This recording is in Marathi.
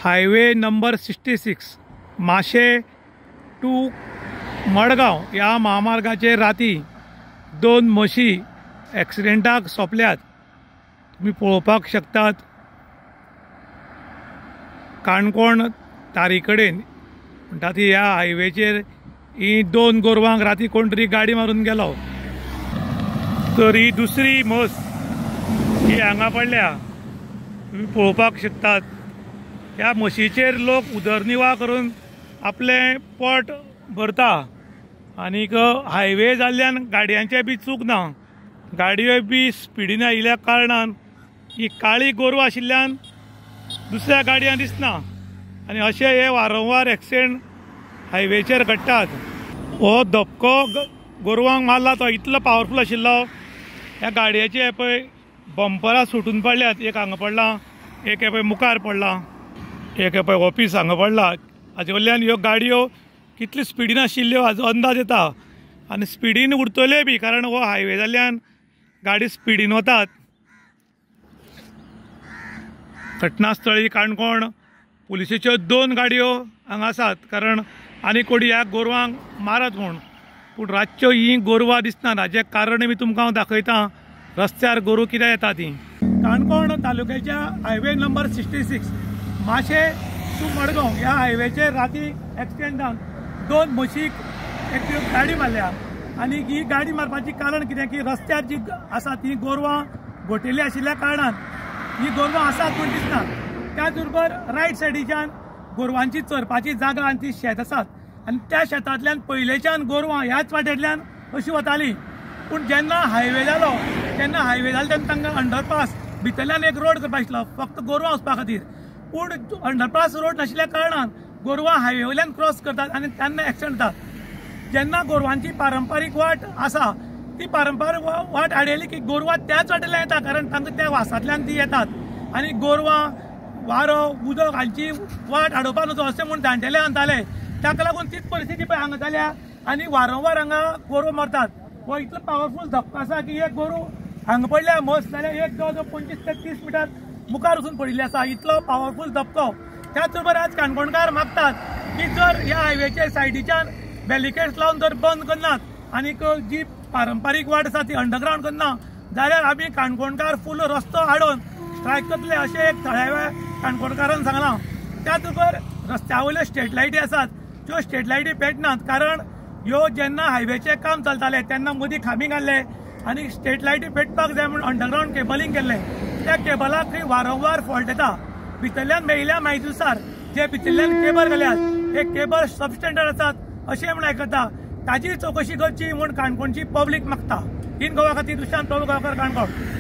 हायवे नंबर 66 माशे टू मडगांव या महामार्गाचेर राती दोन म्हशी ॲक्सिडेंटाक सोंपल्यात। तुम्ही पळोवपाक शकतात काणकोण तारी कडेन म्हणटा ती ह्या हायवेचेर ही दोन गोरवांक राती कोण तरी गाडी मारून गेलो। तर ही दुसरी म्हस ही हांगा पडल्या, तुम्ही पळोवपाक शकतात। ह्या म्हशीचेर लोक उदरनिर्वाह करून आपले पोट भरता आनीक हायवे जाल्ल्यान गाडयांचे बी चूक ना, गाडयो बी स्पिडीन आयिल्ल्या कारणान ही काळी गोरवां आशिल्ल्यान दुसऱ्या गाडयांक दिसना आनी अशें हे वारंवार एक्सिडेंट हायवेचेर घडटात। हो धपको गोरवांक मारला तो इतलो पावरफुल आशिल्लो, ह्या गाडयाचे पळय बंपरां सुटून पडल्यात। एक हांगा पडला, एक पळय मुखार पडला, एक पळय ऑफिस हांगा पडला। हाजे वयल्यान ह्यो गाडयो कितल्यो स्पिडीन आशिल्ल्यो हाजो अंदाज येता आनी स्पिडीन उरतल्यो बी, कारण हो हायवे जाल्ल्यान गाडी स्पिडीन वतात। घटनास्थळी काणकोण पुलिसेच्यो दोन गाडयो हांगा आसात, कारण आनी कोणी ह्या गोरवांक मारत म्हूण। पूण रातच्यो ही गोरवां दिसनात, हाजें कारण बी तुमकां हांव दाखयतां रस्त्यार गोरू कित्याक येता ती। काणकोण तालुक्याच्या हायवे नंबर 66 माशे टू मडगांव ह्या हायवेचेर राती एक्सिडेंटान दोन म्हशीक एक गाडी मारल्या आनी ही गाडी मारपाची कारण कितें की रस्त्यार जी आसा ती गोरवां घोटिल्ली आशिल्ल्या कारणान ही गोरवां आसात म्हूण दिसना। त्याच बरोबर रायट सायडीच्यान गोरवांची चरपाची जागा आनी ती शेत आसात आनी त्या शेतांतल्यान पयलेच्यान गोरवां ह्याच वाटेंतल्यान अशी वताली। पूण जेन्ना हायवे जालो तेन्ना तांकां अंडरपास भितरल्यान एक रोड करपाक आशिल्लो फक्त गोरवां वचपा खातीर, पूण अंडरपास रोड नाशिल्ल्या कारणान गोरवां हायवे वयल्यान क्रॉस करतात आनी तेन्ना एक्सिडेंट जातात। जेन्ना गोरवांची पारंपारीक वाट आसा ती पारंपारीक वाट आडयली की गोरवां त्याच वाटेतल्यान येता, कारण तांकां त्या वासांतल्यान ती येतात आनी गोरवां वारो उदक हांची वाट आडोवपाक नजो अशें म्हूण जाणटेले सांगताले। ताका लागून तीच परिस्थिती पळय हांगा जाल्या आनी वारंवार हांगा गोरवां मरतात। हो इतलो पावरफुल धक्को आसा की एक गोरू हांगा पडल्या म्हस जाल्यार एक जवळ जवळ 25 ते 30 मिटर मुखार वचून पडिल्ली आसा, इतलो पावरफुल धक्को। त्याच बरोबर आज काणकोणकार मागतात की जर ह्या हायवेच्या सायडीच्यान बॅरिकेड्स लावन जर बंद करनात आनीक जी पारंपारीक वाट आसा ती अंडरग्राउंड करना जाल्यार आमी काणकोणकार फूल रस्तो आडोवन स्ट्रायक करतले अशें एक थळाव्या काणकोणकारान सांगलां। त्याच बरोबर रस्त्या वयल्यो स्ट्रीट लायटी आसात त्यो स्ट्रीट लायटी पेटनात, कारण ह्यो जेन्ना हायवेचें काम चलतालें तेन्ना मदीं खांबी घाल्ले आनी स्ट्रीट लायटी पेटपाक जाय म्हूण अंडरग्राउंड केबलिंग केल्लें। त्या केबलाक वारंवार फॉल्ट येता, भितरल्यान मेयिल्ल्या म्हायतीनुसार जे भितरल्यान केबल घाल्यात हे केबल सबस्टँडर्ड आसात अशें म्हूण आयकता। ताची चवकशी करची म्हूण काणकोणची पब्लीक मागता। इन गोवा खातीर दुशांत प्रभू गांवकर, काणकोण।